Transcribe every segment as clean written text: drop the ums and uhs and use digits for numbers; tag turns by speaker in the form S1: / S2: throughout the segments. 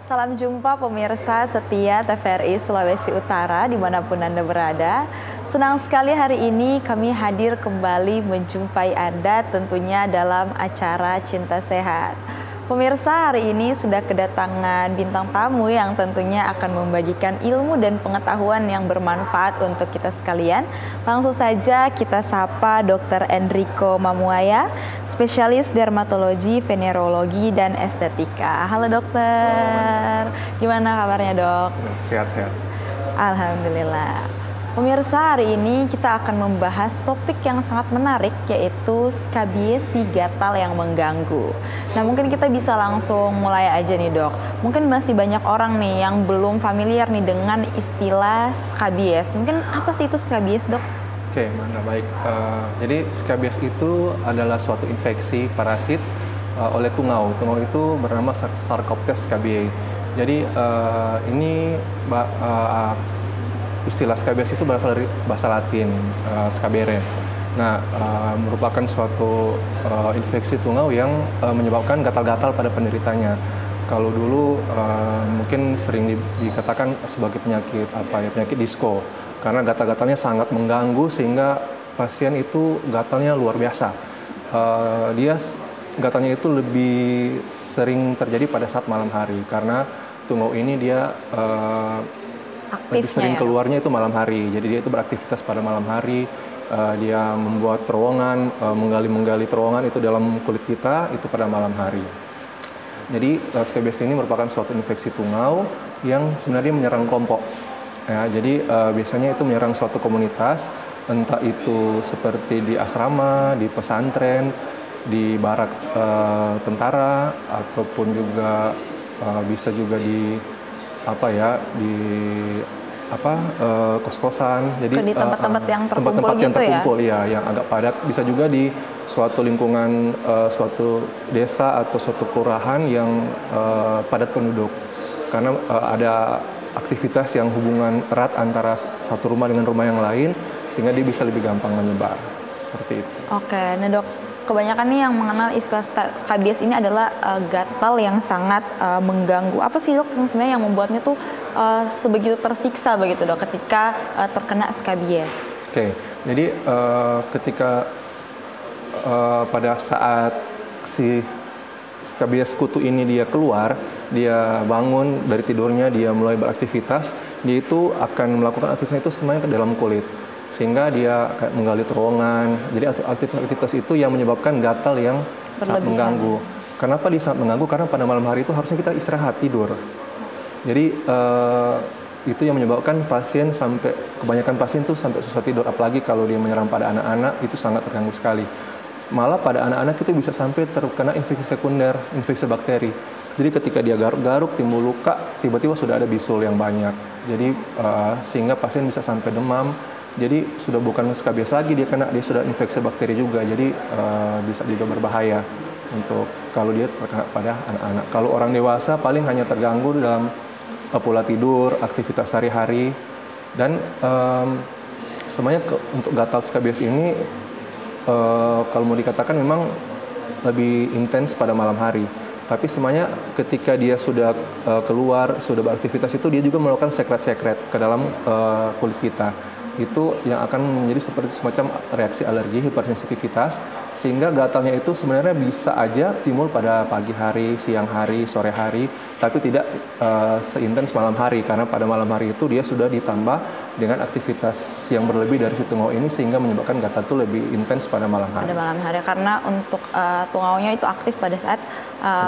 S1: Salam jumpa pemirsa setia TVRI Sulawesi Utara dimanapun Anda berada. Senang sekali hari ini kami hadir kembali menjumpai Anda tentunya dalam acara Cinta Sehat. Pemirsa, hari ini sudah kedatangan bintang tamu yang tentunya akan membagikan ilmu dan pengetahuan yang bermanfaat untuk kita sekalian. Langsung saja kita sapa Dr. Enrico Mamuaya, spesialis dermatologi, venerologi, dan estetika. Halo dokter, gimana kabarnya dok?
S2: Sehat-sehat.
S1: Alhamdulillah. Pemirsa, hari ini kita akan membahas topik yang sangat menarik, yaitu skabies, si gatal yang mengganggu. Nah, mungkin kita bisa langsung mulai aja nih dok. Mungkin masih banyak orang nih yang belum familiar nih dengan istilah skabies. Mungkin apa sih itu skabies dok?
S2: Oke, baik. Jadi skabies itu adalah suatu infeksi parasit oleh tungau. Tungau itu bernama Sarcoptes scabiei. Jadi istilah skabies itu berasal dari bahasa Latin, scabere. Nah, merupakan suatu infeksi tungau yang menyebabkan gatal-gatal pada penderitanya. Kalau dulu mungkin sering dikatakan sebagai penyakit disko, karena gatal-gatalnya sangat mengganggu sehingga pasien itu gatalnya luar biasa. Gatalnya itu lebih sering terjadi pada saat malam hari, karena tungau ini dia lebih sering keluarnya itu malam hari. Jadi dia itu beraktivitas pada malam hari. Dia membuat terowongan, menggali terowongan itu dalam kulit kita itu pada malam hari. Jadi skabies ini merupakan suatu infeksi tungau yang sebenarnya menyerang kelompok. Ya, jadi biasanya itu menyerang suatu komunitas, entah itu seperti di asrama, di pesantren, di barak tentara, ataupun juga bisa juga di kos-kosan. Jadi
S1: di tempat-tempat yang terkumpul
S2: tempat-tempat yang terkumpul
S1: ya?
S2: Ya, yang agak padat. Bisa juga di suatu lingkungan, suatu desa atau suatu kelurahan yang padat penduduk, karena ada aktivitas yang hubungan erat antara satu rumah dengan rumah yang lain, sehingga dia bisa lebih gampang menyebar seperti itu.
S1: Oke, nah dok, kebanyakan nih yang mengenal istilah skabies ini adalah gatal yang sangat mengganggu. Apa sih dok yang sebenarnya yang membuatnya tuh sebegitu tersiksa begitu dok ketika terkena skabies?
S2: Oke, jadi ketika pada saat si skabies kutu ini dia keluar, dia bangun dari tidurnya, dia mulai beraktivitas, dia itu akan melakukan aktivitas itu semuanya ke dalam kulit, sehingga dia kayak menggali terowongan. Jadi aktivitas itu yang menyebabkan gatal yang sangat mengganggu. Kenapa dia sangat mengganggu? Karena pada malam hari itu harusnya kita istirahat, tidur. Jadi itu yang menyebabkan kebanyakan pasien tuh sampai susah tidur, apalagi kalau dia menyerang pada anak-anak, itu sangat terganggu sekali. Malah pada anak-anak itu bisa sampai terkena infeksi sekunder, infeksi bakteri. Jadi ketika dia garuk-garuk, timbul luka, tiba-tiba sudah ada bisul yang banyak. Jadi sehingga pasien bisa sampai demam. Jadi sudah bukan skabies lagi dia sudah infeksi bakteri juga. Jadi bisa juga berbahaya untuk kalau dia terkena pada anak-anak. Kalau orang dewasa paling hanya terganggu dalam pola tidur, aktivitas sehari-hari, dan semuanya untuk gatal skabies ini kalau mau dikatakan memang lebih intens pada malam hari. Tapi semuanya ketika dia sudah keluar, sudah beraktivitas itu dia juga melakukan sekret-sekret ke dalam kulit kita. Itu yang akan menjadi seperti semacam reaksi alergi, hipersensitivitas, sehingga gatalnya itu sebenarnya bisa aja timbul pada pagi hari, siang hari, sore hari, tapi tidak seintens malam hari, karena pada malam hari itu dia sudah ditambah dengan aktivitas yang berlebih dari si tungau ini, sehingga menyebabkan gatal itu lebih intens pada malam hari.
S1: Pada malam hari, karena untuk tungaunya itu aktif pada saat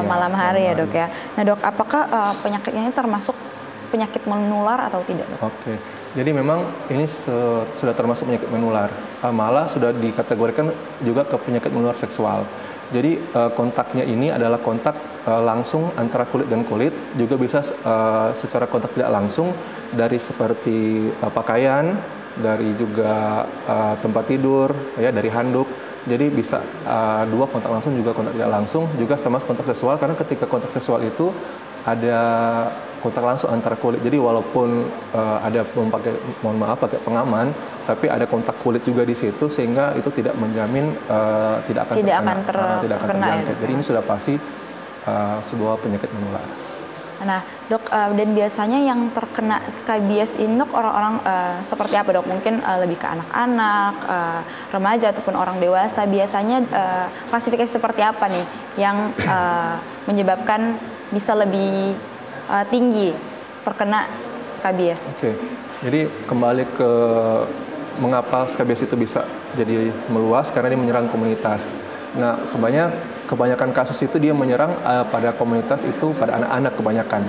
S1: malam hari ya dok ya. Nah dok, apakah penyakitnya ini termasuk penyakit menular atau tidak dok?
S2: Oke. Jadi memang ini sudah termasuk penyakit menular, malah sudah dikategorikan juga ke penyakit menular seksual. Jadi kontaknya ini adalah kontak langsung antara kulit dan kulit, juga bisa secara kontak tidak langsung dari seperti pakaian, dari juga tempat tidur, ya, dari handuk. Jadi bisa dua kontak langsung juga kontak tidak langsung, juga sama kontak seksual, karena ketika kontak seksual itu ada kontak langsung antara kulit. Jadi walaupun ada pakai pengaman, tapi ada kontak kulit juga di situ, sehingga itu tidak menjamin tidak akan terjangkit. Jadi ini sudah pasti sebuah penyakit menular.
S1: Nah, dok, dan biasanya yang terkena skabies ini dok orang-orang seperti apa dok? Mungkin lebih ke anak-anak, remaja ataupun orang dewasa. Biasanya klasifikasi seperti apa nih yang menyebabkan bisa lebih tinggi terkena skabies?
S2: Oke, jadi kembali ke mengapa skabies itu bisa jadi meluas karena dia menyerang komunitas. Nah, sebenarnya kebanyakan kasus itu dia menyerang pada komunitas itu pada anak-anak kebanyakan.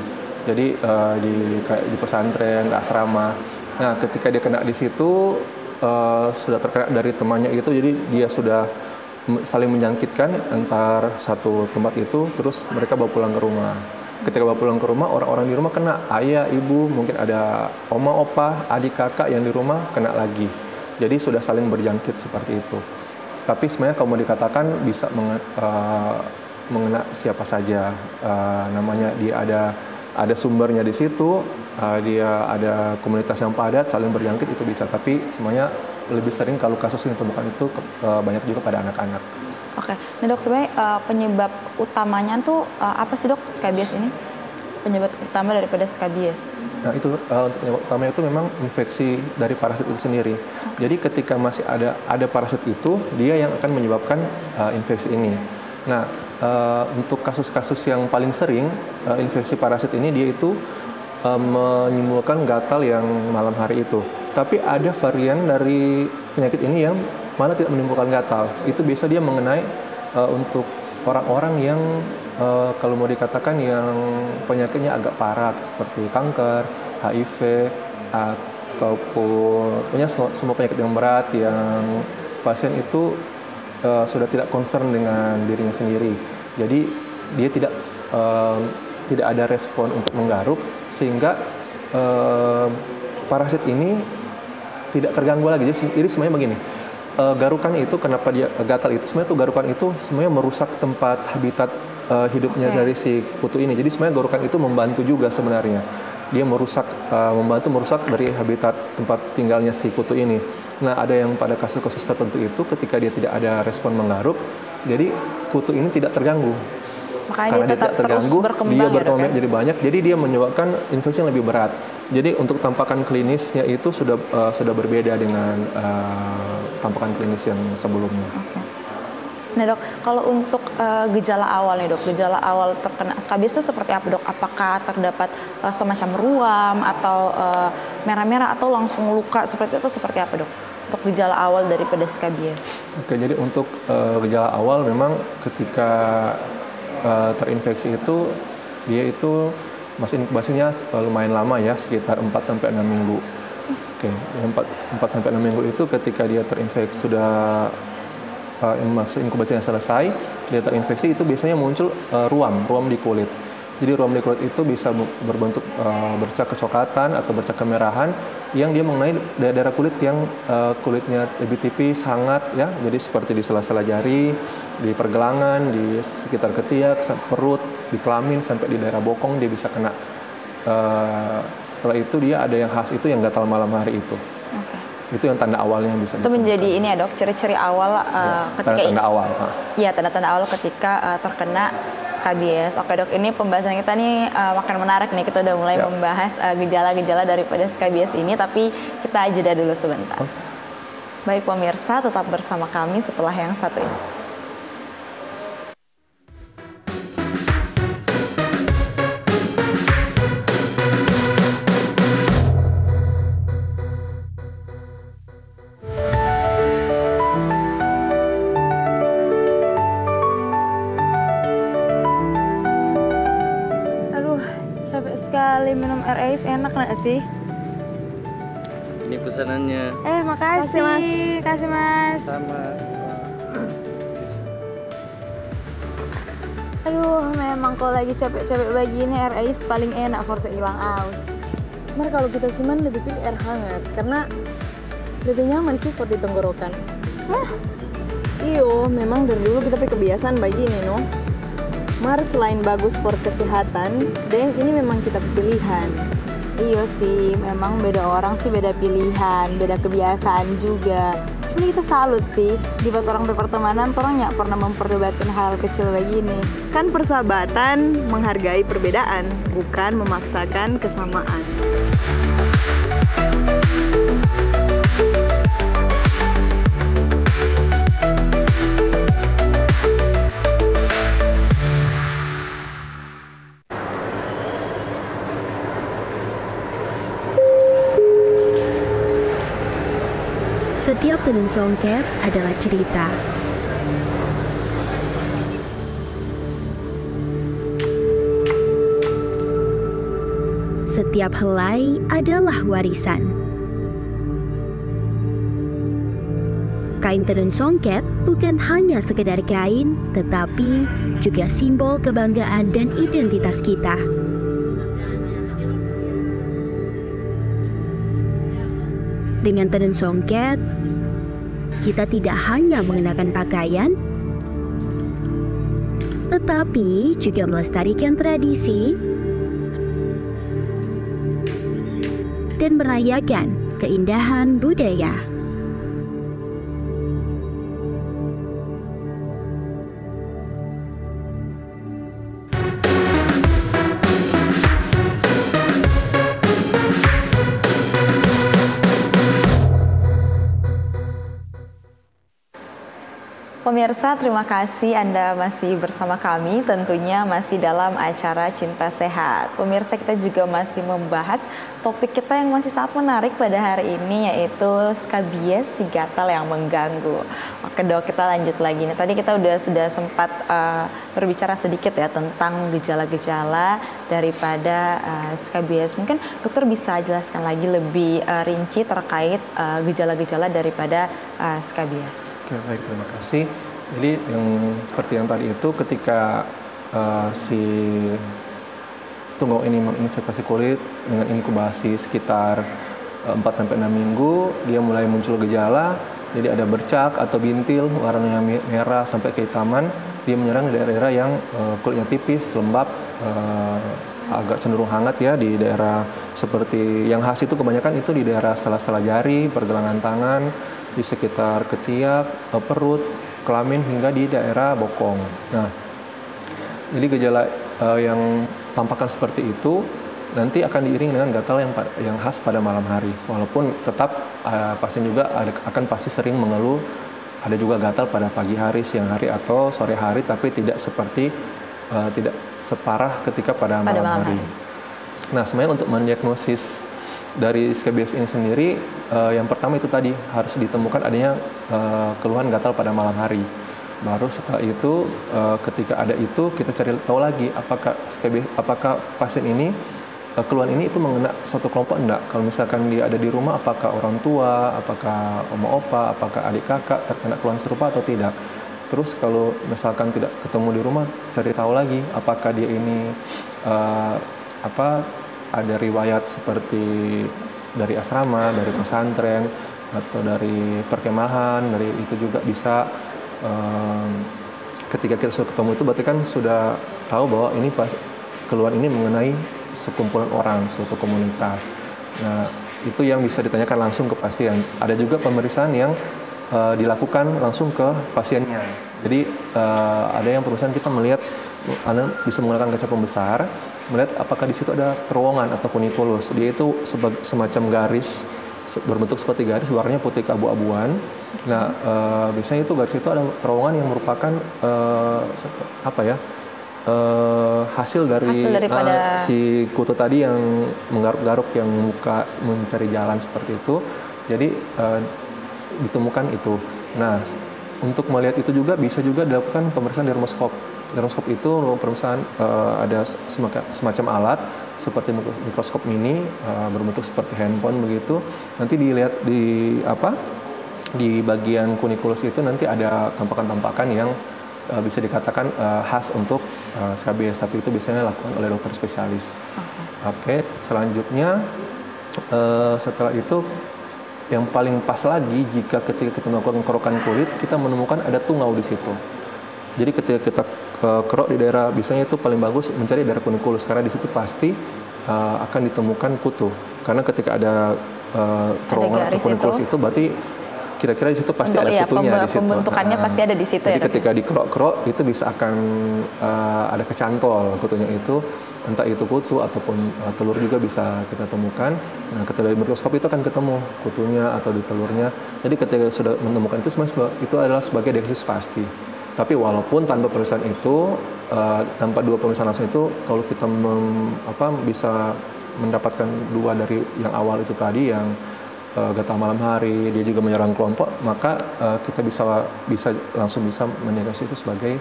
S2: Jadi di pesantren, asrama. Nah, ketika dia kena di situ sudah terkena dari temannya itu, jadi dia sudah saling menjangkitkan antar satu tempat itu, terus mereka bawa pulang ke rumah. Ketika bawa pulang ke rumah, orang-orang di rumah kena, ayah, ibu, mungkin ada oma, opa, adik, kakak yang di rumah kena lagi. Jadi sudah saling berjangkit seperti itu. Tapi sebenarnya kalau mau dikatakan bisa mengena siapa saja. Namanya dia ada sumbernya di situ, dia ada komunitas yang padat, saling berjangkit itu bisa. Tapi semuanya lebih sering kalau kasus yang ditemukan itu banyak juga pada anak-anak.
S1: Oke, nah dok sebenarnya penyebab utamanya tuh apa sih dok skabies ini? Penyebab utama daripada skabies?
S2: Nah itu untuk penyebab utamanya itu memang infeksi dari parasit itu sendiri. Jadi ketika masih ada parasit itu, dia yang akan menyebabkan infeksi ini. Nah untuk kasus-kasus yang paling sering infeksi parasit ini dia itu menimbulkan gatal yang malam hari itu. Tapi ada varian dari penyakit ini yang malah tidak menimbulkan gatal. Itu biasa dia mengenai untuk orang-orang yang kalau mau dikatakan yang penyakitnya agak parah seperti kanker, HIV, ataupun punya semua penyakit yang berat yang pasien itu sudah tidak concern dengan dirinya sendiri. Jadi dia tidak ada respon untuk menggaruk sehingga parasit ini tidak terganggu lagi. Jadi semuanya begini. Garukan itu kenapa dia gatal itu sebenarnya tuh garukan itu semuanya merusak tempat habitat hidupnya dari si kutu ini. Jadi sebenarnya garukan itu membantu juga sebenarnya. Dia membantu merusak dari habitat tempat tinggalnya si kutu ini. Nah, ada yang pada kasus-kasus tertentu itu ketika dia tidak ada respon menggaruk, jadi kutu ini tidak terganggu.
S1: Makanya
S2: Karena
S1: dia tetap
S2: tidak terganggu,
S1: terus berkembang,
S2: dia
S1: ya,
S2: berkembang
S1: dok, ya?
S2: jadi banyak, jadi dia menyebabkan infeksi yang lebih berat. Jadi untuk tampakan klinisnya itu sudah berbeda dengan tampakan klinis yang sebelumnya.
S1: Oke. Nah dok, kalau untuk gejala awal nih dok, gejala awal terkena skabies itu seperti apa dok? Apakah terdapat semacam ruam atau merah-merah atau langsung luka seperti itu seperti apa dok? Untuk gejala awal daripada skabies.
S2: Oke, jadi untuk gejala awal memang ketika terinfeksi itu dia itu masa inkubasinya lumayan lama ya, sekitar 4-6 minggu. Oke, 4-6 minggu itu ketika dia terinfeksi sudah masa inkubasinya selesai, dia terinfeksi itu biasanya muncul ruam di kulit. Jadi ruam di kulit itu bisa berbentuk bercak kecoklatan atau bercak kemerahan yang dia mengenai daerah kulit yang kulitnya lebih tipis, hangat ya. Jadi seperti di sela-sela jari, di pergelangan, di sekitar ketiak, perut, di kelamin sampai di daerah bokong dia bisa kena. Setelah itu dia ada yang khas itu yang gatal malam hari itu.
S1: Okay.
S2: Itu yang tanda awalnya yang bisa
S1: itu menjadi ini ya dok, ciri-ciri awal ketika
S2: tanda awal.
S1: Iya, tanda-tanda awal ketika terkena skabies. Oke dok, ini pembahasan kita nih makin menarik nih. Kita udah mulai membahas gejala-gejala daripada skabies ini, tapi kita jeda dulu sebentar. Baik pemirsa, tetap bersama kami setelah yang satu ini.
S3: Sekali minum air ais enak nggak sih?
S4: Ini pesanannya.
S3: Makasih mas. Kasih mas.
S4: Sama.
S3: Aduh, memang kalau lagi capek-capek begini air ais paling enak forse hilang aus. Mar kalau kita siman lebih pilih air hangat karena lebih nyaman sih buat di tenggorokan. Iyo, memang dari dulu kita pakai kebiasaan begini no. Mar selain bagus for kesehatan, dan ini memang kita pilihan.
S1: Iya sih, memang beda orang sih beda pilihan, beda kebiasaan juga.
S3: Ini kita salut sih di orang pertemanan, orang nggak pernah memperdebatkan hal kecil begini. Kan persahabatan menghargai perbedaan, bukan memaksakan kesamaan.
S5: Setiap tenun songket adalah cerita. Setiap helai adalah warisan. Kain tenun songket bukan hanya sekedar kain, tetapi juga simbol kebanggaan dan identitas kita. Dengan tenun songket, kita tidak hanya mengenakan pakaian, tetapi juga melestarikan tradisi dan merayakan keindahan budaya.
S1: Pemirsa, terima kasih Anda masih bersama kami, tentunya masih dalam acara Cinta Sehat. Pemirsa, kita juga masih membahas topik kita yang masih sangat menarik pada hari ini, yaitu skabies, si gatal yang mengganggu. Oke dok, kita lanjut lagi. Nah, tadi kita sudah sempat berbicara sedikit ya tentang gejala-gejala daripada skabies. Mungkin dokter bisa jelaskan lagi lebih rinci terkait gejala-gejala daripada skabies.
S2: Oke, baik, terima kasih. Jadi yang seperti yang tadi itu, ketika si tungau ini menginvestasi kulit dengan inkubasi sekitar 4-6 minggu, dia mulai muncul gejala. Jadi ada bercak atau bintil warnanya merah sampai kehitaman. Dia menyerang di daerah yang kulitnya tipis, lembab, agak cenderung hangat ya, di daerah seperti yang khas itu kebanyakan itu di daerah sela-sela jari, pergelangan tangan, di sekitar ketiak, perut, kelamin hingga di daerah bokong. Nah, jadi gejala yang tampakkan seperti itu nanti akan diiring dengan gatal yang khas pada malam hari. Walaupun tetap pasien juga akan pasti sering mengeluh ada juga gatal pada pagi hari, siang hari atau sore hari, tapi tidak seperti tidak separah ketika pada malam hari. Nah, sebenarnya untuk mendiagnosis dari skabies ini sendiri, yang pertama itu tadi harus ditemukan adanya keluhan gatal pada malam hari. Baru setelah itu, ketika ada itu kita cari tahu lagi apakah pasien ini keluhan ini itu mengena suatu kelompok enggak. Kalau misalkan dia ada di rumah, apakah orang tua, apakah oma opa, apakah adik kakak terkena keluhan serupa atau tidak. Terus kalau misalkan tidak ketemu di rumah, cari tahu lagi apakah dia ini ada riwayat seperti dari asrama, dari pesantren, atau dari perkemahan. Dari itu juga bisa ketika kita sudah ketemu itu berarti kan sudah tahu bahwa ini keluhan ini mengenai sekumpulan orang, suatu komunitas. Nah, itu yang bisa ditanyakan langsung ke pasien. Ada juga pemeriksaan yang dilakukan langsung ke pasiennya. Jadi ada yang perusahaan kita melihat, Anda bisa menggunakan kaca pembesar, melihat apakah di situ ada terowongan atau kunikulus. Dia itu semacam garis berbentuk seperti garis, warnanya putih keabu-abuan. Nah, biasanya itu garis itu ada terowongan yang merupakan hasil daripada si kutu tadi yang menggaruk-garuk, yang mencari jalan seperti itu. Jadi ditemukan itu. Nah, untuk melihat itu juga bisa juga dilakukan pemeriksaan dermoskop. Dermoskop itu pemeriksaan ada semacam alat seperti mikroskop mini berbentuk seperti handphone begitu. Nanti dilihat di bagian kunikulus itu nanti ada tampakan-tampakan yang bisa dikatakan khas untuk skabies, tapi itu biasanya dilakukan oleh dokter spesialis. Oke, selanjutnya setelah itu yang paling pas lagi jika ketika kita melakukan kerokan kulit, kita menemukan ada tungau di situ. Jadi ketika kita kerok di daerah, biasanya itu paling bagus mencari daerah kunikulus, karena di situ pasti akan ditemukan kutu. Karena ketika ada terowongan atau kunikulus itu berarti kira-kira di situ pasti
S1: Untuk
S2: ada kutunya di situ.
S1: pembentukannya pasti ada di situ
S2: Jadi
S1: ya, Dok?
S2: ketika dikerok-kerok itu bisa akan ada kecantol kutunya itu, entah itu kutu ataupun telur juga bisa kita temukan. Nah, ketika di mikroskop itu akan ketemu kutunya atau di telurnya. Jadi ketika sudah menemukan itu sebenarnya itu adalah sebagai diagnosis pasti. Tapi walaupun tanpa pemeriksaan itu, tanpa dua pemeriksaan langsung itu, kalau kita bisa mendapatkan dua dari yang awal itu tadi, yang gatal malam hari, dia juga menyerang kelompok, maka kita bisa langsung mendiagnosis itu sebagai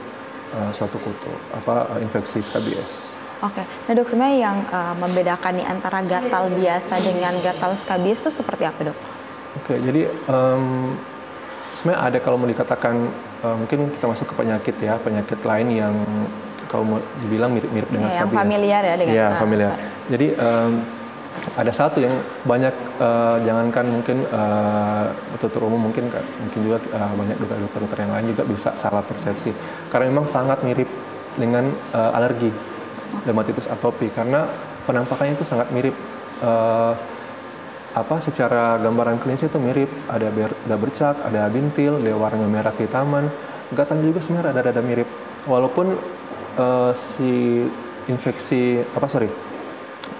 S2: suatu kutu, infeksi skabies.
S1: Oke, nah dok, sebenarnya yang membedakan nih antara gatal biasa dengan gatal skabies itu seperti apa, dok?
S2: Oke, jadi sebenarnya ada, kalau mau dikatakan mungkin kita masuk ke penyakit lain yang kalau mau dibilang mirip-mirip dengan
S1: yang
S2: skabies.
S1: familiar ya dengan
S2: familiar. Jadi ada satu yang banyak, jangankan mungkin dokter umum, mungkin juga banyak dokter-dokter yang lain juga bisa salah persepsi, karena memang sangat mirip dengan alergi dermatitis atopi, karena penampakannya itu sangat mirip. Secara gambaran klinis itu mirip, ada bercak, ada bintil, ada warna merah kehitaman, gatalnya juga sebenarnya ada mirip. Walaupun si infeksi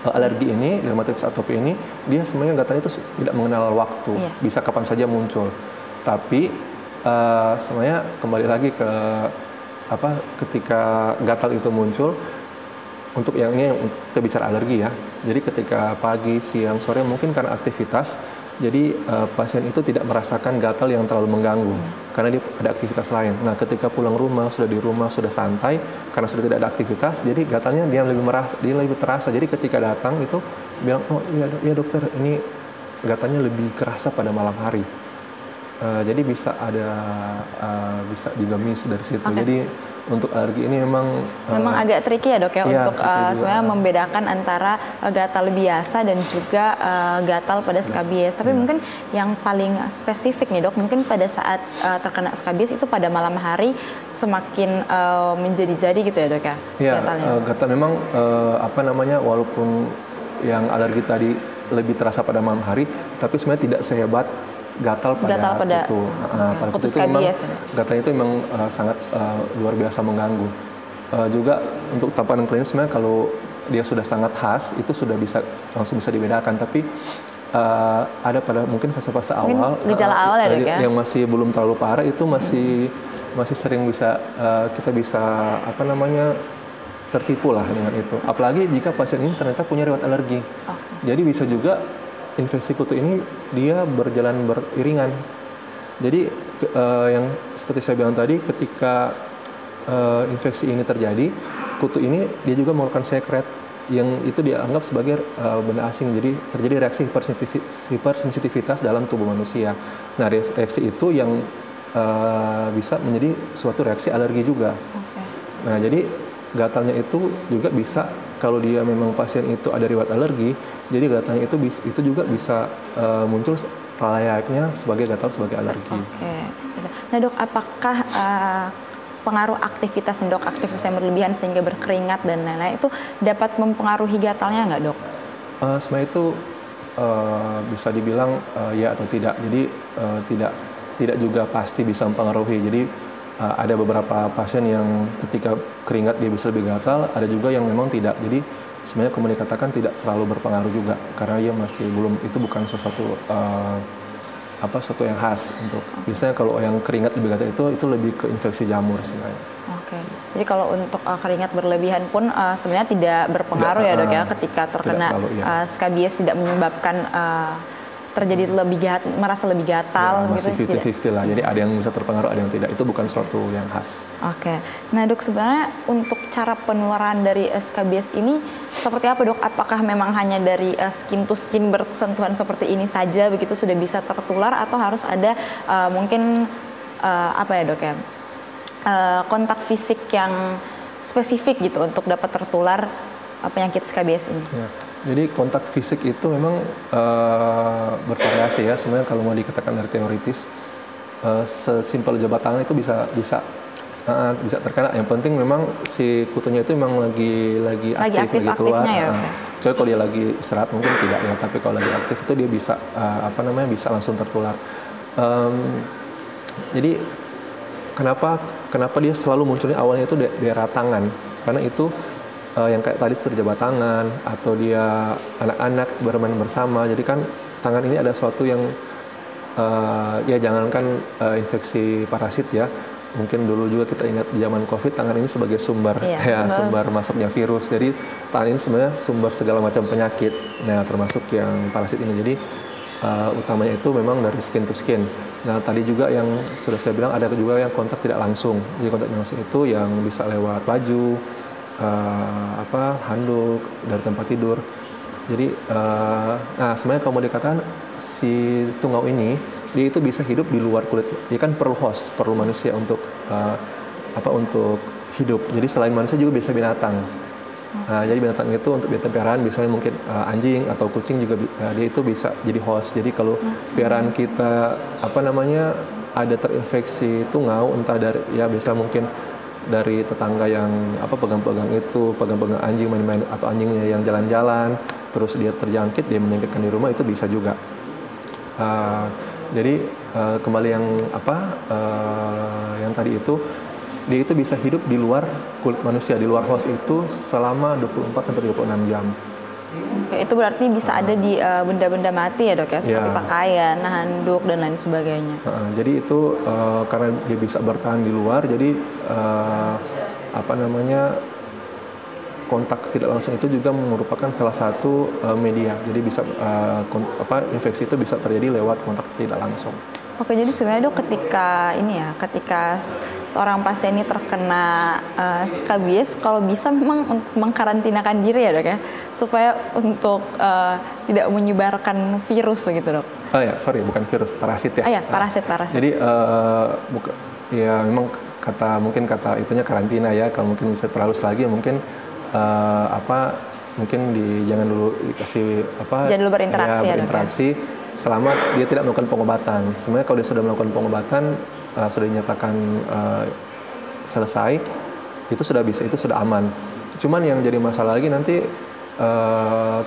S2: alergi ini, dermatitis atopi ini, dia sebenarnya gatalnya itu tidak mengenal waktu, bisa kapan saja muncul. Tapi sebenarnya kembali lagi ke ketika gatal itu muncul. Untuk yang ini, untuk kita bicara alergi ya. Jadi ketika pagi, siang, sore mungkin karena aktivitas, jadi pasien itu tidak merasakan gatal yang terlalu mengganggu karena dia ada aktivitas lain. Nah, ketika pulang rumah, sudah di rumah, sudah santai, karena sudah tidak ada aktivitas, jadi gatalnya dia lebih terasa. Jadi ketika datang itu bilang, oh iya dokter, ini gatalnya lebih kerasa pada malam hari. Jadi bisa juga miss dari situ.
S1: Okay.
S2: Jadi untuk alergi ini memang
S1: agak tricky ya, dok ya, untuk sebenarnya membedakan antara gatal biasa dan juga gatal pada skabies. Tapi mungkin yang paling spesifik nih, dok, mungkin pada saat terkena skabies itu pada malam hari semakin menjadi-jadi gitu ya, dok ya?
S2: Iya,
S1: gatal
S2: memang walaupun yang alergi tadi lebih terasa pada malam hari, tapi sebenarnya tidak sehebat gatal pada kutu. Pada kutu itu memang gatalnya itu memang sangat luar biasa mengganggu. Juga untuk tamparan klinis sebenarnya kalau dia sudah sangat khas itu sudah langsung bisa dibedakan. Tapi ada pada mungkin fase-fase awal,
S1: gejala awal ya, dok ya?
S2: Yang masih belum terlalu parah itu masih sering kita bisa tertipu lah dengan itu. Apalagi jika pasien ini ternyata punya riwayat alergi. Jadi bisa juga infeksi kutu ini dia berjalan beriringan. Jadi yang seperti saya bilang tadi, ketika infeksi ini terjadi, kutu ini dia juga melakukan sekret yang itu dianggap sebagai benda asing. Jadi terjadi reaksi hipersensitivitas dalam tubuh manusia. Nah, reaksi itu yang bisa menjadi suatu reaksi alergi juga. Nah, jadi gatalnya itu juga bisa, kalau dia memang pasien itu ada riwayat alergi, jadi gatalnya itu juga bisa muncul layaknya sebagai gatal sebagai alergi.
S1: Nah, dok, apakah pengaruh aktivitas yang berlebihan sehingga berkeringat dan lain-lain itu dapat mempengaruhi gatalnya nggak, dok?
S2: Sebenarnya itu bisa dibilang ya atau tidak. Jadi tidak juga pasti bisa mempengaruhi. Jadi ada beberapa pasien yang ketika keringat dia bisa lebih gatal, ada juga yang memang tidak. Jadi sebenarnya kalau dikatakan tidak terlalu berpengaruh juga, karena dia masih belum, itu bukan sesuatu yang khas. Untuk biasanya kalau yang keringat lebih gatal itu lebih ke infeksi jamur sebenarnya.
S1: Jadi kalau untuk keringat berlebihan pun sebenarnya tidak berpengaruh ya, dok ya, ketika terkena skabies, tidak menyebabkan terjadi merasa lebih gatal
S2: masih
S1: gitu.
S2: Masih 50-50 lah. Jadi ada yang bisa terpengaruh, ada yang tidak. Itu bukan suatu yang khas.
S1: Nah, dok, sebenarnya untuk cara penularan dari skabies ini seperti apa, dok? Apakah memang hanya dari skin to skin bersentuhan seperti ini saja begitu sudah bisa tertular, atau harus ada mungkin dok ya, kontak fisik yang spesifik gitu untuk dapat tertular penyakit skabies ini?
S2: Jadi kontak fisik itu memang bervariasi ya. Sebenarnya kalau mau dikatakan dari teoritis, sesimpel jabat tangan itu bisa terkena. Yang penting memang si kutunya itu memang lagi aktif, lagi keluar. Kecuali kalau dia lagi istirahat mungkin tidak ya. Tapi kalau lagi aktif itu dia bisa bisa langsung tertular. Jadi kenapa dia selalu munculnya awalnya itu daerah tangan? Karena itu yang kayak tadi seperti jabat tangan atau dia anak-anak bermain bersama. Jadi kan tangan ini ada suatu yang ya jangankan infeksi parasit ya. Mungkin dulu juga kita ingat di zaman COVID, tangan ini sebagai sumber sumber masuknya virus. Jadi tangan ini sebenarnya sumber segala macam penyakit. Nah, termasuk yang parasit ini. Jadi utamanya itu memang dari skin to skin. Nah, tadi juga yang sudah saya bilang ada juga yang kontak tidak langsung. Jadi kontak langsung itu yang bisa lewat baju, handuk dari tempat tidur. Jadi, nah sebenarnya kalau mau dikatakan si tungau ini dia itu bisa hidup di luar kulit. Dia kan perlu host, perlu manusia untuk untuk hidup. Jadi selain manusia juga bisa binatang. Nah, jadi binatang itu untuk peliharaan misalnya mungkin anjing atau kucing juga dia itu bisa jadi host. Jadi kalau peliharaan kita ada terinfeksi tungau entah dari bisa mungkin dari tetangga yang pegang-pegang anjing main-main atau anjingnya yang jalan-jalan terus dia terjangkit, dia menyakitkan di rumah, itu bisa juga. Jadi kembali yang tadi itu dia itu bisa hidup di luar kulit manusia, di luar host itu selama 24 sampai 36 jam.
S1: Oke, itu berarti bisa ada di benda-benda mati ya dok ya, seperti pakaian, handuk dan lain sebagainya.
S2: Jadi itu karena dia bisa bertahan di luar, jadi kontak tidak langsung itu juga merupakan salah satu media. Jadi bisa infeksi itu bisa terjadi lewat kontak tidak langsung.
S1: Oke, jadi sebenarnya dok ketika seorang pasien ini terkena skabies, kalau bisa memang untuk mengkarantinakan diri ya dok ya, supaya untuk tidak menyebarkan virus begitu dok.
S2: Bukan virus, parasit ya.
S1: Parasit.
S2: Jadi memang mungkin kata itunya karantina ya. Kalau mungkin bisa terhalus lagi mungkin jangan dulu dikasih
S1: jangan dulu berinteraksi ya,
S2: selama dia tidak melakukan pengobatan. Sebenarnya kalau dia sudah melakukan pengobatan sudah dinyatakan selesai, itu sudah bisa, itu sudah aman. Cuman yang jadi masalah lagi nanti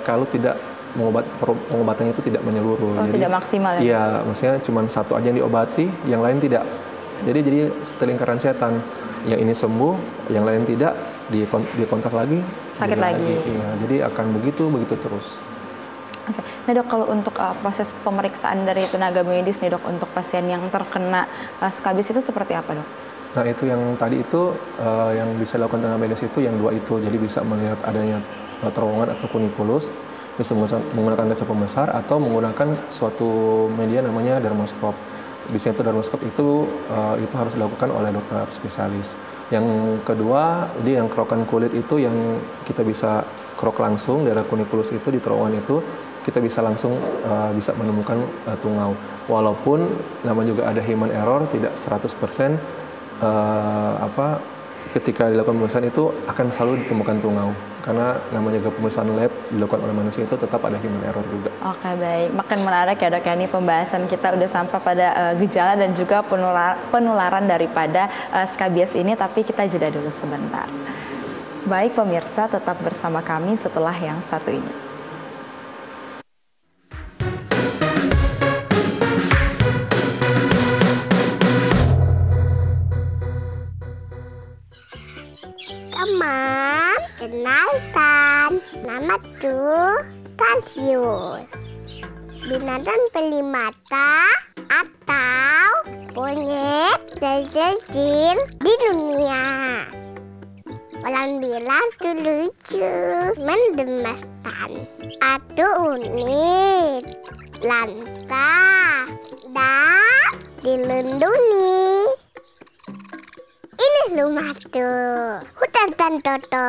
S2: kalau tidak pengobatannya itu tidak menyeluruh.
S1: Jadi tidak maksimal ya?
S2: Iya, maksudnya cuma satu aja yang diobati, yang lain tidak. Jadi seperti lingkaran setan. Yang ini sembuh, yang lain tidak, dikontak lagi,
S1: sakit lagi.
S2: Iya, jadi akan begitu terus.
S1: Oke. Nah dok, kalau untuk proses pemeriksaan dari tenaga medis nih dok untuk pasien yang terkena skabies itu seperti apa dok?
S2: Nah itu yang tadi itu yang bisa dilakukan tenaga medis itu yang dua itu, jadi bisa melihat adanya terowongan atau kunikulus, bisa menggunakan kaca pembesar atau menggunakan suatu media namanya dermoskop. Biasanya itu dermoskop itu harus dilakukan oleh dokter spesialis. Yang kedua, jadi yang kerokan kulit itu yang kita bisa kerok langsung daerah kunikulus itu di terowongan itu kita bisa langsung bisa menemukan tungau. Walaupun namanya juga ada human error, tidak 100% ketika dilakukan pemeriksaan itu akan selalu ditemukan tungau. Karena namanya juga pemeriksaan lab dilakukan oleh manusia itu tetap ada human error juga.
S1: Oke, baik. Makin menarik ya dok ya, ini pembahasan kita udah sampai pada gejala dan juga penularan daripada skabies ini, tapi kita jeda dulu sebentar. Baik pemirsa, tetap bersama kami setelah yang satu ini.
S6: Teman, kenalkan, namaku Tarsius, binatang pelimata atau monyet terkecil di dunia. Orang bilang tuh lucu, mengemaskan, atau unik, langka, dan dilindungi. Ini rumahku, hutan Tantoto.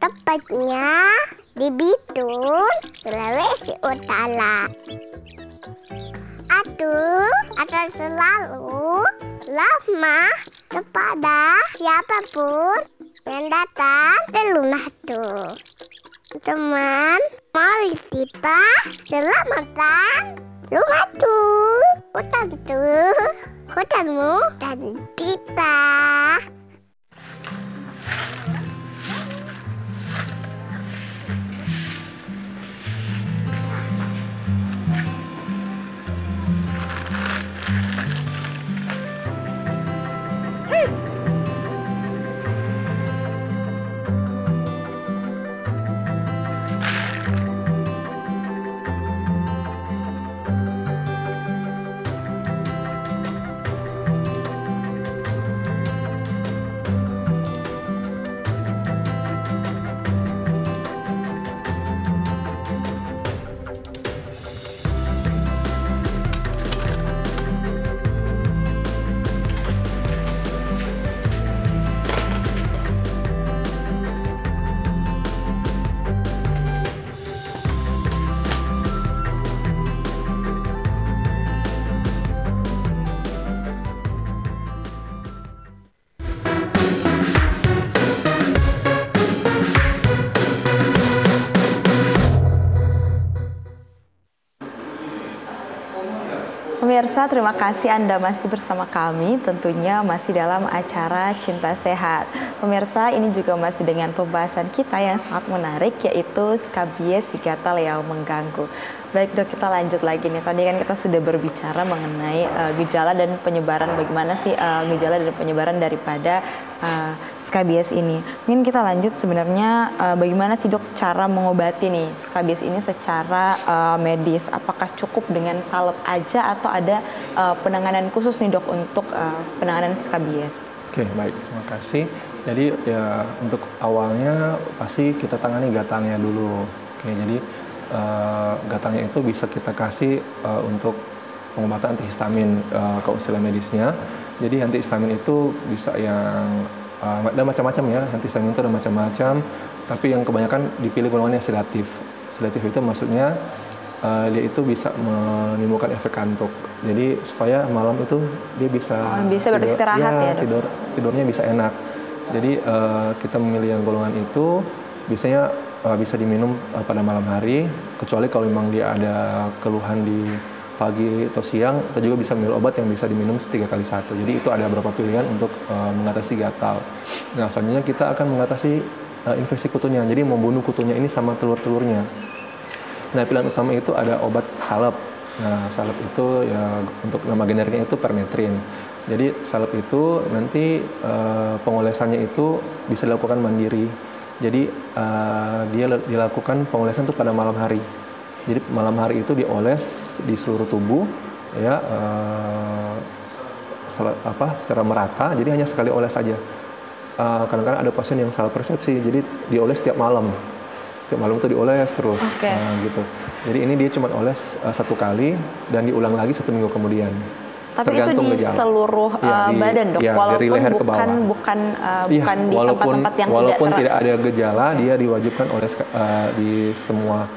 S6: Tepatnya di Bitung, Sulawesi Utara. Aku akan selalu ramah kepada siapapun yang datang ke rumahku. Teman, mari kita selamatkan rumahku, hutanku, hutanmu, dan kita.
S1: Pemirsa, terima kasih Anda masih bersama kami, tentunya masih dalam acara Cinta Sehat. Pemirsa, ini juga masih dengan pembahasan kita yang sangat menarik, yaitu skabies si gatal yang mengganggu. Baik dok, kita lanjut lagi nih. Tadi kan kita sudah berbicara mengenai gejala dan penyebaran, bagaimana sih gejala dan penyebaran daripada skabies ini. Mungkin kita lanjut sebenarnya bagaimana sih dok cara mengobati nih skabies ini secara medis. Apakah cukup dengan salep aja atau ada penanganan khusus nih dok untuk penanganan skabies?
S2: Oke, baik, terima kasih. Jadi ya untuk awalnya pasti kita tangani gatalnya dulu. Oke, jadi gatalnya itu bisa kita kasih untuk pengobatan antihistamin keusilan medisnya. Jadi antihistamin itu bisa yang ada macam-macam ya. Antihistamin itu ada macam-macam, tapi yang kebanyakan dipilih golongan yang sedatif. Sedatif itu maksudnya dia itu bisa menimbulkan efek kantuk. Jadi supaya malam itu dia bisa
S1: beristirahat ya,
S2: tidurnya bisa enak. Jadi kita memilih yang golongan itu biasanya bisa diminum pada malam hari, kecuali kalau memang dia ada keluhan di pagi atau siang, kita juga bisa ambil obat yang bisa diminum 3 kali 1. Jadi itu ada beberapa pilihan untuk mengatasi gatal. Nah, selanjutnya kita akan mengatasi infeksi kutunya. Jadi membunuh kutunya ini sama telur-telurnya. Nah, pilihan utama itu ada obat salep. Nah, salep itu ya untuk nama generiknya itu permetrin. Jadi salep itu nanti pengolesannya itu bisa dilakukan mandiri. Jadi dia dilakukan pengolesan itu pada malam hari. Jadi malam hari itu dioles di seluruh tubuh, ya secara merata. Jadi hanya sekali oles saja. Kadang-kadang ada pasien yang salah persepsi, jadi dioles tiap malam. Tiap malam itu dioles terus, gitu. Jadi ini dia cuma oles 1 kali dan diulang lagi 1 minggu kemudian.
S1: Tapi itu di gejala. Seluruh badan dok,
S2: ya, dari leher ke bawah.
S1: bukan di tempat-tempat yang
S2: walaupun tidak ada gejala, dia diwajibkan oleh di semua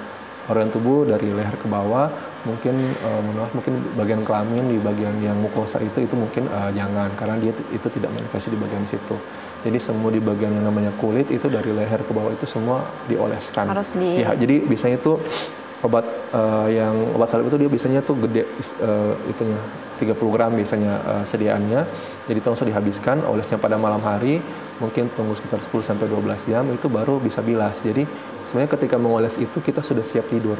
S2: organ tubuh dari leher ke bawah. Mungkin mungkin bagian kelamin di bagian yang mukosa itu mungkin jangan, karena dia itu tidak menginfeksi di bagian situ. Jadi semua di bagian yang namanya kulit itu dari leher ke bawah itu semua dioleskan. Ya, jadi biasanya itu obat salep itu dia biasanya tuh gede itunya 30 gram biasanya sediaannya. Jadi itu langsung dihabiskan, olesnya pada malam hari, mungkin tunggu sekitar 10 sampai 12 jam itu baru bisa bilas. Jadi sebenarnya ketika mengoles itu kita sudah siap tidur.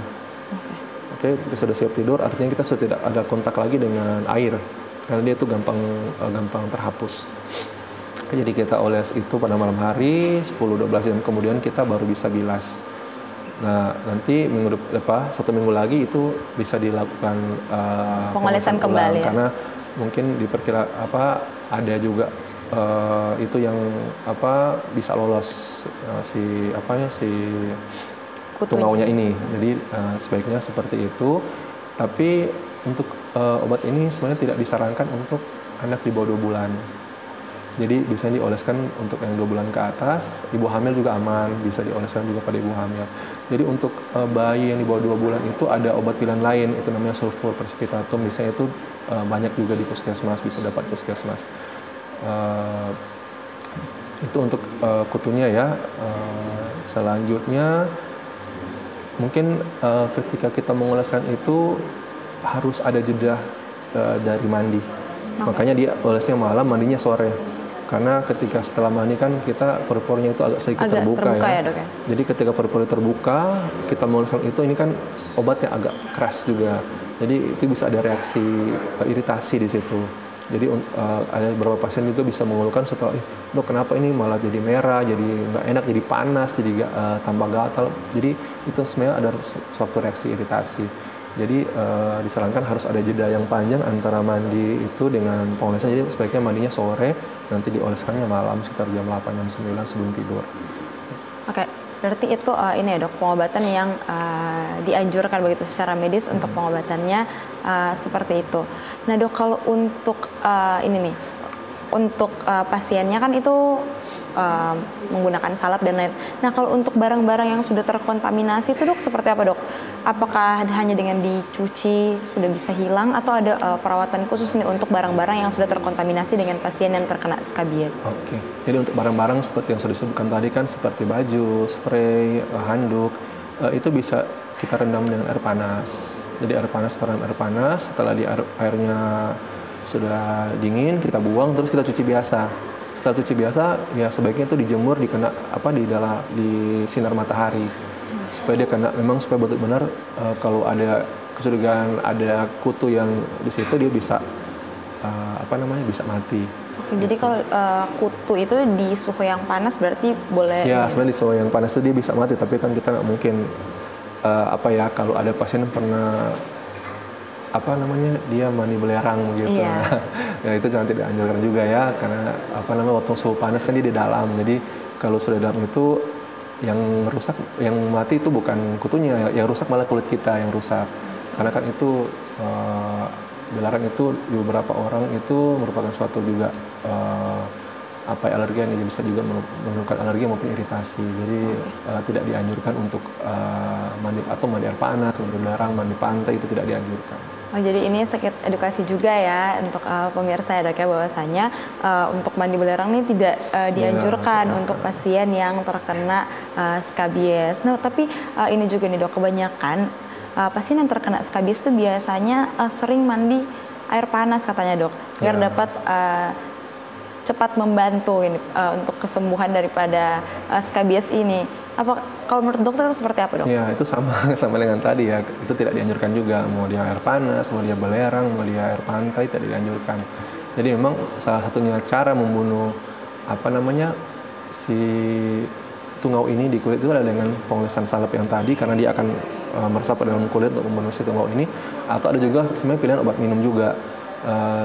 S2: Oke, kita sudah siap tidur artinya kita sudah tidak ada kontak lagi dengan air karena dia itu gampang terhapus. Oke, jadi kita oles itu pada malam hari 10-12 jam kemudian kita baru bisa bilas. Nah, nanti 1 minggu lagi itu bisa dilakukan
S1: pengolesan kembali ya?
S2: Karena mungkin diperkira ada juga itu yang bisa lolos si tungaunya ini. Jadi sebaiknya seperti itu. Tapi untuk obat ini sebenarnya tidak disarankan untuk anak di bawah 2 bulan. Jadi biasanya dioleskan untuk yang 2 bulan ke atas, ibu hamil juga aman, bisa dioleskan juga pada ibu hamil. Jadi untuk bayi yang di bawah 2 bulan itu ada obat pilihan lain, itu namanya sulfur precipitatum, biasanya itu banyak juga di puskesmas, bisa dapat puskesmas. Itu untuk kutunya ya. Selanjutnya mungkin ketika kita mengoleskan itu harus ada jeda dari mandi. Makanya dia olesnya malam, mandinya sore. Karena ketika setelah mandi kan kita paru-parunya itu agak sedikit terbuka ya.
S1: Dok, ya.
S2: Jadi ketika paru-paru terbuka, kita mengoleskan itu, ini kan obatnya agak keras juga. Jadi itu bisa ada reaksi iritasi di situ. Jadi ada beberapa pasien juga bisa mengeluhkan setelah, dok kenapa ini malah jadi merah, jadi nggak enak, jadi panas, jadi tambah gatal. Jadi itu sebenarnya ada suatu reaksi iritasi. Jadi disarankan harus ada jeda yang panjang antara mandi itu dengan pengolesan. Jadi sebaiknya mandinya sore, nanti dioleskannya malam sekitar jam 8, jam 9 sebelum tidur.
S1: Oke, berarti itu ini ya dok, pengobatan yang dianjurkan begitu secara medis untuk pengobatannya seperti itu. Nah dok, kalau untuk ini nih, untuk pasiennya kan itu menggunakan salep dan lain. Nah kalau untuk barang-barang yang sudah terkontaminasi itu dok seperti apa dok? Apakah hanya dengan dicuci sudah bisa hilang atau ada perawatan khusus nih untuk barang-barang yang sudah terkontaminasi dengan pasien yang terkena skabies?
S2: Oke, jadi untuk barang-barang seperti yang sudah disebutkan tadi kan seperti baju, spray, handuk, itu bisa kita rendam dengan air panas. Jadi air panas, rendam air panas, setelah airnya sudah dingin kita buang, terus kita cuci biasa. Setelah cuci biasa ya sebaiknya itu dijemur di sinar matahari supaya dia kena, memang supaya benar-benar kalau ada kecurigaan ada kutu yang di situ dia bisa bisa mati.
S1: Jadi kalau kutu itu di suhu yang panas berarti boleh?
S2: Ya sebenarnya di suhu yang panas itu dia bisa mati, tapi kan kita nggak mungkin kalau ada pasien pernah dia mandi belerang gitu. Ya itu jangan tidak dianjurkan juga ya, karena waktu suhu panas kan dia di dalam. Jadi kalau sudah dalam itu yang rusak, yang mati itu bukan kutunya, yang rusak malah kulit kita yang rusak. Karena kan itu belerang itu di beberapa orang itu merupakan suatu juga alergen, yang bisa juga menimbulkan alergi maupun iritasi. Jadi tidak dianjurkan untuk mandi air panas, mandi belerang, mandi pantai itu tidak dianjurkan.
S1: Oh, jadi ini sedikit edukasi juga ya untuk pemirsa ya dok ya, bahwasanya untuk mandi belerang ini tidak dianjurkan untuk pasien yang terkena skabies. Nah tapi ini juga nih dok, kebanyakan pasien yang terkena skabies itu biasanya sering mandi air panas katanya dok, biar dapat cepat membantu ini untuk kesembuhan daripada skabies ini. Apa kalau menurut dokter itu seperti apa dok?
S2: Ya itu sama dengan tadi ya, itu tidak dianjurkan juga, mau dia air panas, mau dia belerang, mau dia air pantai tidak dianjurkan. Jadi memang salah satunya cara membunuh si tungau ini di kulit itu adalah dengan pengolesan salep yang tadi, karena dia akan meresap ke dalam kulit untuk membunuh si tungau ini. Atau ada juga sebenarnya pilihan obat minum juga.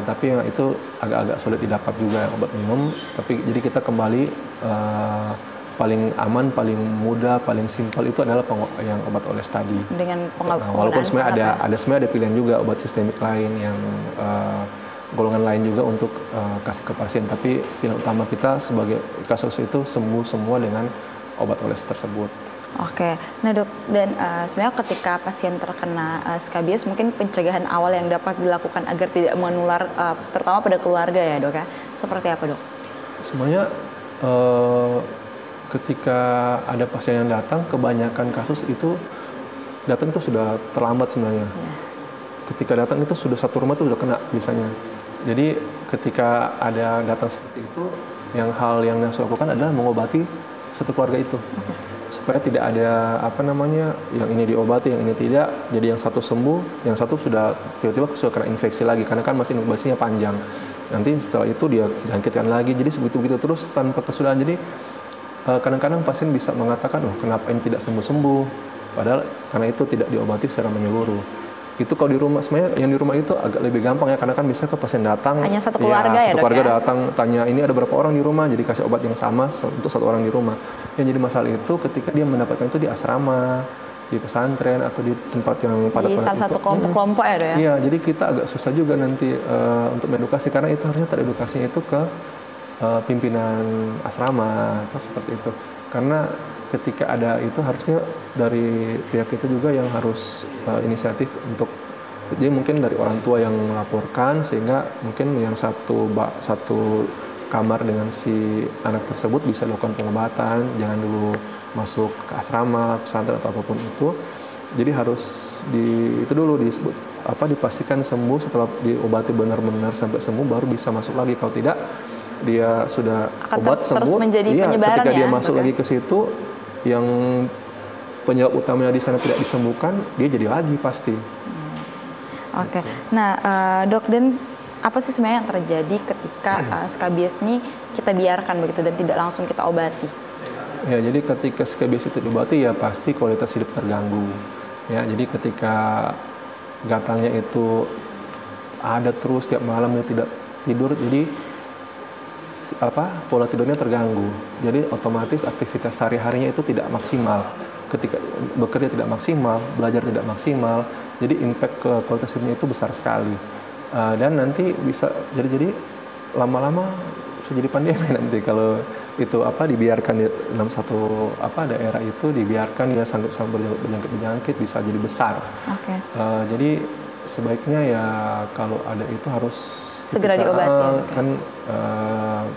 S2: Tapi itu agak-agak sulit didapat juga obat minum. Tapi jadi kita kembali paling aman, paling mudah, paling simpel itu adalah yang obat oles tadi.
S1: Dengan
S2: walaupun sebenarnya ada pilihan juga obat sistemik lain yang golongan lain juga untuk kasih ke pasien. Tapi pilihan utama kita sebagai kasus itu sembuh semua dengan obat oles tersebut.
S1: Oke, nah dok, dan sebenarnya ketika pasien terkena skabies, mungkin pencegahan awal yang dapat dilakukan agar tidak menular, terutama pada keluarga ya dok ya, seperti apa dok?
S2: Sebenarnya ketika ada pasien yang datang, kebanyakan kasus itu datang itu sudah terlambat sebenarnya. Ketika datang itu sudah satu rumah itu sudah kena biasanya. Jadi ketika ada datang seperti itu, hal yang harus dilakukan adalah mengobati satu keluarga itu. Supaya tidak ada yang ini diobati, yang ini tidak. Jadi yang satu sembuh, yang satu sudah tiba-tiba sudah kena infeksi lagi, karena kan masih inkubasinya panjang. Nanti setelah itu dia jangkitkan lagi. Jadi begitu terus tanpa kesudahan. Jadi kadang-kadang pasien bisa mengatakan, kenapa ini tidak sembuh-sembuh, padahal karena itu tidak diobati secara menyeluruh. Itu kalau di rumah, sebenarnya yang di rumah itu agak lebih gampang ya, karena kan bisa ke pasien datang,
S1: hanya satu keluarga ya,
S2: satu keluarga datang, tanya ini ada berapa orang di rumah, jadi kasih obat yang sama untuk satu orang di rumah. Yang jadi masalah itu ketika dia mendapatkan itu di asrama, di pesantren, atau di tempat yang padat
S1: di salah satu kelompok ya dok ya?
S2: Iya, jadi kita agak susah juga nanti untuk mengedukasi, karena itu harusnya teredukasinya itu ke pimpinan asrama atau seperti itu. Karena ketika ada itu harusnya dari pihak itu juga yang harus inisiatif untuk, jadi mungkin dari orang tua yang melaporkan, sehingga mungkin yang satu kamar dengan si anak tersebut bisa lakukan pengobatan, jangan dulu masuk ke asrama, pesantren atau apapun itu. Jadi harus dipastikan sembuh, setelah diobati benar-benar sampai sembuh baru bisa masuk lagi. Kalau tidak, dia sudah obat sembuh, ketika dia masuk lagi ke situ, yang penyebab utamanya di sana tidak disembuhkan, dia jadi lagi pasti.
S1: Oke. Nah dok, dan apa sih sebenarnya yang terjadi ketika skabies ini kita biarkan begitu dan tidak langsung kita obati?
S2: Ya, jadi ketika skabies itu diobati ya pasti kualitas hidup terganggu. Ya, jadi ketika gatalnya itu ada terus tiap malam, dia tidak tidur, jadi pola tidurnya terganggu. Jadi otomatis aktivitas sehari-harinya itu tidak maksimal. Ketika bekerja tidak maksimal, belajar tidak maksimal, jadi impact ke kualitas hidupnya itu besar sekali. Dan nanti bisa jadi lama-lama bisa jadi pandemi nanti kalau itu dibiarkan di dalam satu daerah itu, dibiarkan dia sampai berjangkit bisa jadi besar.
S1: Okay.
S2: Jadi sebaiknya ya kalau ada itu harus
S1: segera diobati.
S2: Kan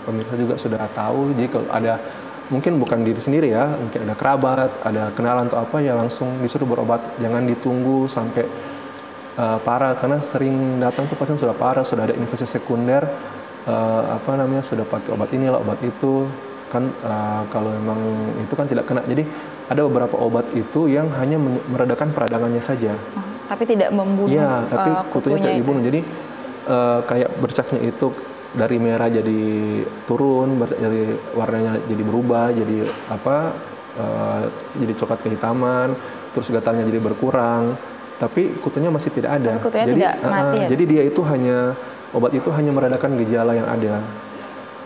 S2: pemirsa juga sudah tahu, jadi kalau ada mungkin bukan diri sendiri ya, mungkin ada kerabat, ada kenalan atau apa, ya langsung disuruh berobat. Jangan ditunggu sampai parah, karena sering datang tuh pasien sudah parah, sudah ada infeksi sekunder, sudah pakai obat ini lah, obat itu kan, kalau memang itu kan tidak kena. Jadi ada beberapa obat itu yang hanya meredakan peradangannya saja.
S1: Tapi tidak membunuh.
S2: Iya, tapi kutunya tidak dibunuh. Jadi kayak bercaknya itu dari merah jadi turun, dari warnanya jadi berubah, jadi jadi coklat kehitaman, terus gatalnya jadi berkurang. Tapi kutunya masih tidak ada.
S1: Kutunya
S2: jadi
S1: tidak mati ya?
S2: Jadi dia itu obat itu hanya meredakan gejala yang ada.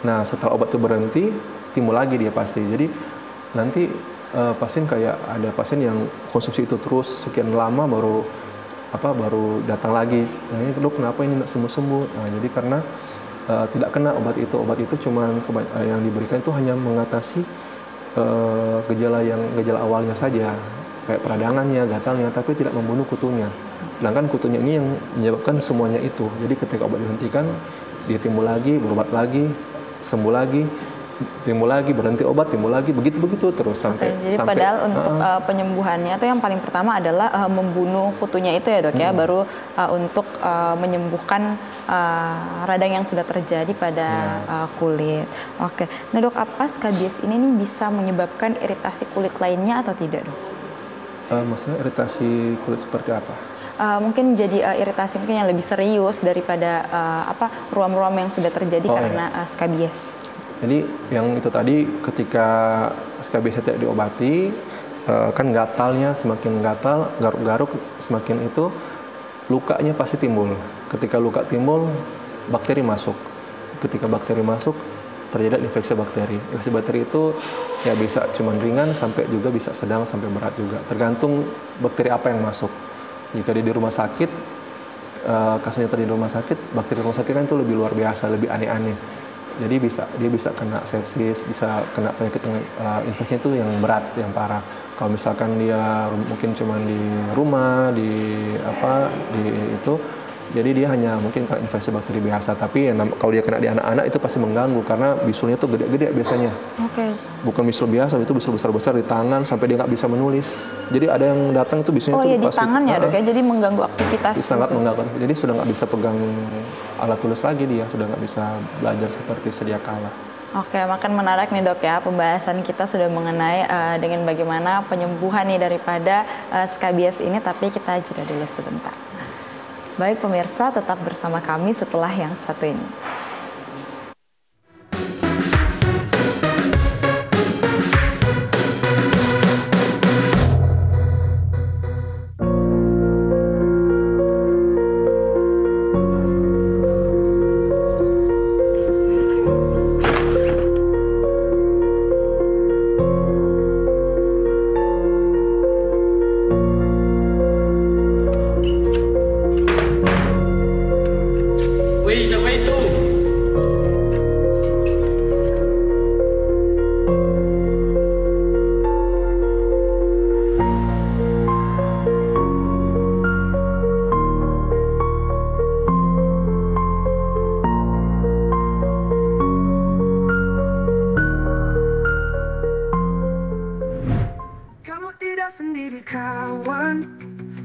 S2: Nah, setelah obat itu berhenti, timbul lagi dia pasti. Jadi nanti pasien kayak ada pasien yang konsumsi itu terus sekian lama baru datang lagi, nah, ini dok kenapa ini nggak sembuh-sembuh? Nah, jadi karena tidak kena obat itu. Obat itu cuma yang diberikan itu hanya mengatasi gejala awalnya saja, kayak peradangannya, gatalnya, tapi tidak membunuh kutunya. Sedangkan kutunya ini yang menyebabkan semuanya itu. Jadi ketika obat dihentikan, dia timbul lagi, berobat lagi, sembuh lagi, timbul lagi, berhenti obat, timbul lagi, begitu terus sampai.
S1: Jadi padahal untuk penyembuhannya itu yang paling pertama adalah membunuh kutunya itu ya dok ya, baru untuk menyembuhkan radang yang sudah terjadi pada kulit. Oke, nah dok, apa skabies ini nih bisa menyebabkan iritasi kulit lainnya atau tidak dok?
S2: Maksudnya iritasi kulit seperti apa?
S1: Mungkin jadi iritasi mungkin yang lebih serius daripada ruam-ruam yang sudah terjadi karena skabies.
S2: Jadi yang itu tadi, ketika skabies tidak diobati, kan gatalnya semakin gatal, garuk-garuk semakin itu, lukanya pasti timbul. Ketika luka timbul, bakteri masuk. Ketika bakteri masuk, terjadi infeksi bakteri. Infeksi bakteri itu ya bisa cuma ringan sampai juga bisa sedang sampai berat juga. Tergantung bakteri apa yang masuk. Jika dia di rumah sakit, kasusnya terjadi di rumah sakit, bakteri rumah sakit kan itu lebih luar biasa, lebih aneh-aneh. Jadi dia bisa kena sepsis, bisa kena penyakit infeksinya itu yang berat, yang parah. Kalau misalkan dia mungkin cuma di rumah, jadi dia hanya mungkin kena infeksi bakteri biasa. Tapi kalau dia kena di anak-anak itu pasti mengganggu karena bisulnya tuh gede-gede biasanya.
S1: Oke.
S2: Bukan bisul biasa, itu bisul besar-besar di tangan sampai dia nggak bisa menulis. Jadi ada yang datang itu bisulnya
S1: di tangan ya dok ya, jadi mengganggu aktivitas.
S2: Sangat mengganggu. Jadi sudah nggak bisa pegang alat tulis lagi, dia sudah nggak bisa belajar seperti sedia kala.
S1: Oke, makin menarik nih dok ya, pembahasan kita sudah mengenai dengan bagaimana penyembuhan nih daripada skabies ini, tapi kita jeda dulu sebentar. Baik pemirsa, tetap bersama kami setelah yang satu ini.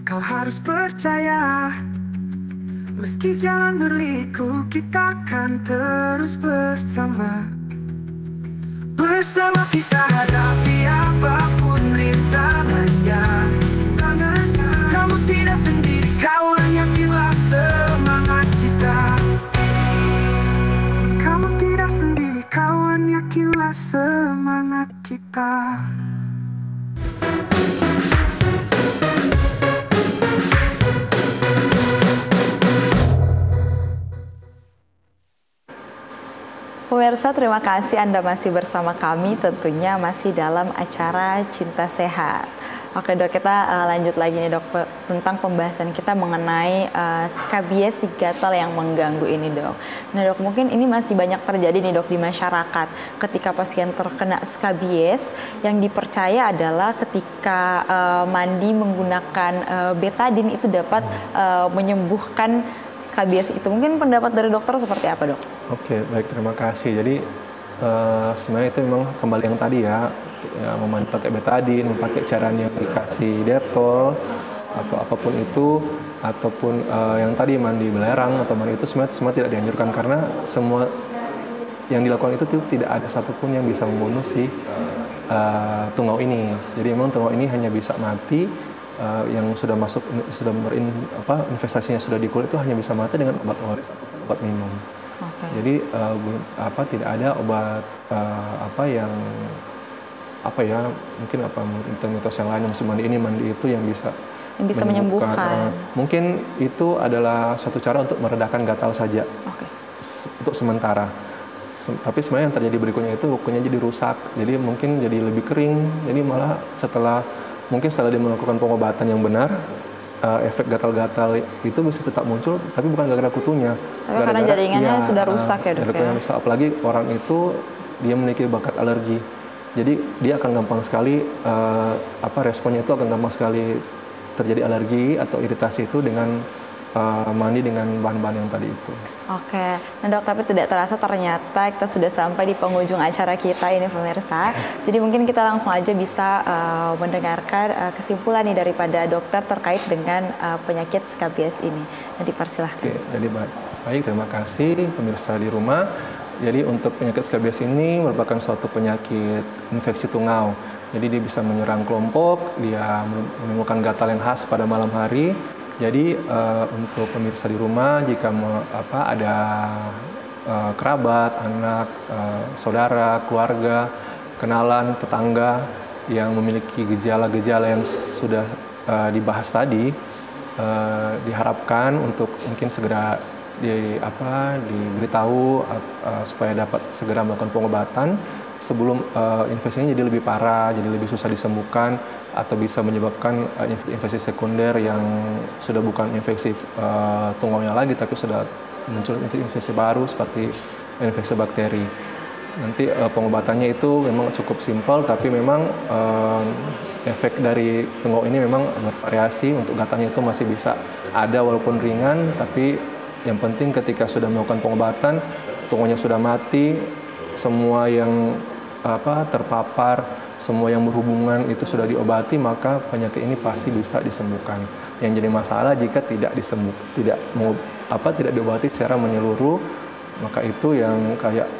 S7: Kau harus percaya, meski jalan berliku, kita akan terus bersama. Bersama kita hadapi apapun rintangannya. Kamu tidak sendiri, kawan, yakinlah semangat kita. Kamu tidak sendiri, kawan, yakinlah semangat kita.
S1: Pemirsa, terima kasih Anda masih bersama kami, tentunya masih dalam acara Cinta Sehat. Oke dok, kita lanjut lagi nih dok, tentang pembahasan kita mengenai skabies, si gatal yang mengganggu ini dok. Nah dok, mungkin ini masih banyak terjadi nih dok di masyarakat. Ketika pasien terkena skabies, yang dipercaya adalah ketika mandi menggunakan betadine itu dapat menyembuhkan skabies itu. Mungkin pendapat dari dokter seperti apa dok?
S2: Oke, baik, terima kasih. Jadi sebenarnya itu memang kembali yang tadi ya, memang pakai betadine, memakai cairan yang dikasih Dettol atau apapun itu, ataupun yang tadi mandi belerang atau mandi itu semua tidak dianjurkan karena semua yang dilakukan itu tidak ada satupun yang bisa membunuh si tungau ini. Jadi memang tungau ini hanya bisa mati yang sudah masuk investasinya sudah di kulit itu hanya bisa mati dengan obat ORS atau obat minum. Jadi tidak ada obat mungkin mitos yang lain musim mandi ini mandi itu yang bisa
S1: menyembuhkan.
S2: Mungkin itu adalah suatu cara untuk meredakan gatal saja untuk sementara. Tapi sebenarnya yang terjadi berikutnya itu kukunya jadi rusak, jadi mungkin jadi lebih kering. Jadi malah setelah dia melakukan pengobatan yang benar, efek gatal-gatal itu bisa tetap muncul, tapi bukan gara-gara kutunya.
S1: Tapi karena jaringannya sudah rusak ya, Dok ya.
S2: Rusak. Apalagi orang itu dia memiliki bakat alergi, jadi dia akan gampang sekali responnya itu akan gampang sekali terjadi alergi atau iritasi itu dengan mandi dengan bahan-bahan yang tadi itu.
S1: Oke, nah Dok, tapi tidak terasa ternyata kita sudah sampai di penghujung acara kita ini pemirsa. Jadi mungkin kita langsung aja bisa mendengarkan kesimpulan nih daripada dokter terkait dengan penyakit skabies ini. Nah, dipersilahkan.
S2: Oke, jadi baik, terima kasih pemirsa di rumah. Jadi untuk penyakit skabies ini merupakan suatu penyakit infeksi tungau. Jadi dia bisa menyerang kelompok, dia menimbulkan gatal yang khas pada malam hari. Jadi untuk pemirsa di rumah jika ada kerabat, anak, saudara, keluarga, kenalan, tetangga yang memiliki gejala-gejala yang sudah dibahas tadi, diharapkan untuk mungkin segera diberitahu supaya dapat segera melakukan pengobatan sebelum infeksinya jadi lebih parah, jadi lebih susah disembuhkan atau bisa menyebabkan infeksi sekunder yang sudah bukan infeksi tungaunya lagi tapi sudah muncul infeksi baru seperti infeksi bakteri. Nanti pengobatannya itu memang cukup simpel tapi memang efek dari tungau ini memang bervariasi. Untuk gatalnya itu masih bisa ada walaupun ringan, tapi yang penting ketika sudah melakukan pengobatan tungaunya sudah mati, semua yang terpapar, semua yang berhubungan itu sudah diobati, maka penyakit ini pasti bisa disembuhkan. Yang jadi masalah jika tidak diobati secara menyeluruh, maka itu yang kayak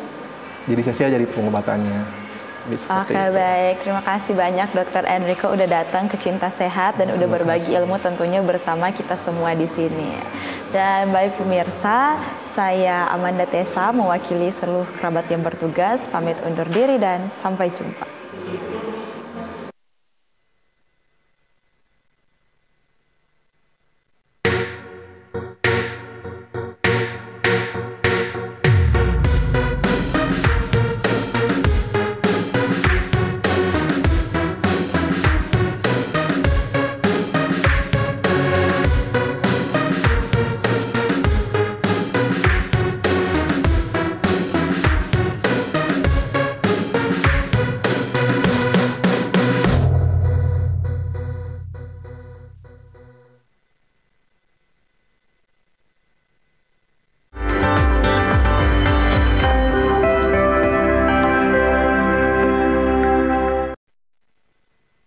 S2: jadi sia-sia jadi pengobatannya.
S1: Oke, baik. Terima kasih banyak Dr. Enrico udah datang ke Cinta Sehat dan udah berbagi ilmu tentunya bersama kita semua di sini. Dan baik pemirsa, saya Amanda Tessa mewakili seluruh kerabat yang bertugas, pamit undur diri dan sampai jumpa.